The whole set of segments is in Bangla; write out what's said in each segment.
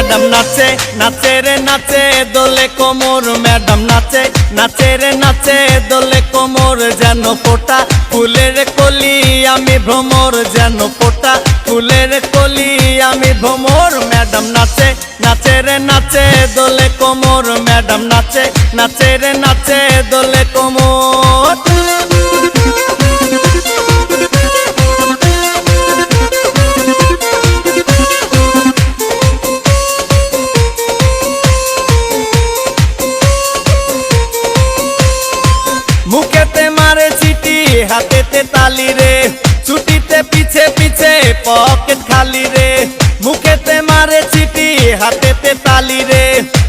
ম্যাডাম নাচে নাচে রে নাচে দোলে কোমর ম্যাডাম নাচে নাচে রে নাচে দোলে কোমর যেন ফোটা ফুলের কলি আমি ভ্রমর যেন ফোটা ফুলের কলি আমি ভ্রমর ম্যাডাম নাচে নাচে রে নাচে দোলে কোমর ম্যাডাম নাচে নাচে রে নাচে দোলে কোমর মুখেতে মারে চিটি হাতেতে তালি রে ছুটিতে পিছে পিছে পকেট খালি রে মুখেতে মারে চিটি হাতেতে তালি রে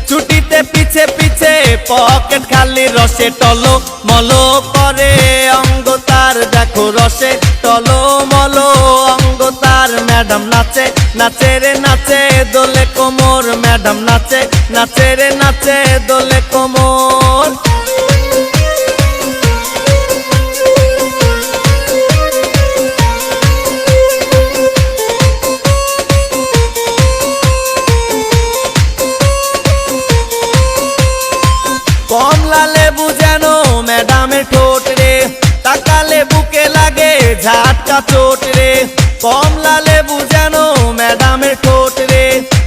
ছুটিতে পিছে পিছে পকেট খালি রসে টলো মলো করে অঙ্গ তার দেখো রসে টলো মলো অঙ্গ তার ম্যাডাম নাচে নাচে রে নাচে দোলে কোমর ম্যাডাম নাচে নাচে রে নাচে দোলে কোমর কমলা লেবু যেন ম্যাডামের ঠোঁট রে তাকালে বুকে লাগে ঝাটকা চোট রে কমলা লেবু যেন ম্যাডামের ঠোঁট রে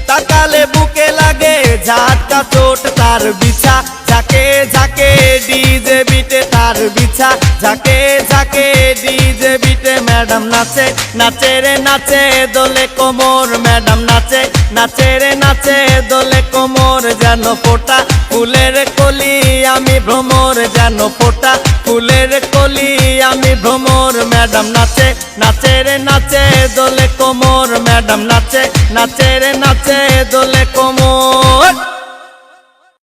তাকালে বুকে লাগে ঝাটকা চোট তার বিছা ঝাঁকে ঝাঁকে ডিজে বিটে তার বিছা ঝাঁকে ঝাঁকে ডিজে বিটে ম্যাডাম নাচে নাচে রে নাচে দোলে কোমর ম্যাডাম নাচে নাচে রে নাচে দোলে কোমর যেন ফোটা ফুলের কলি আমি ভ্রমর যেন ফোটা ফুলের কলি আমি ভ্রমর ম্যাডাম নাচে নাচে রে নাচে দোলে কোমর ম্যাডাম নাচে নাচে রে নাচে দোলে কোমর।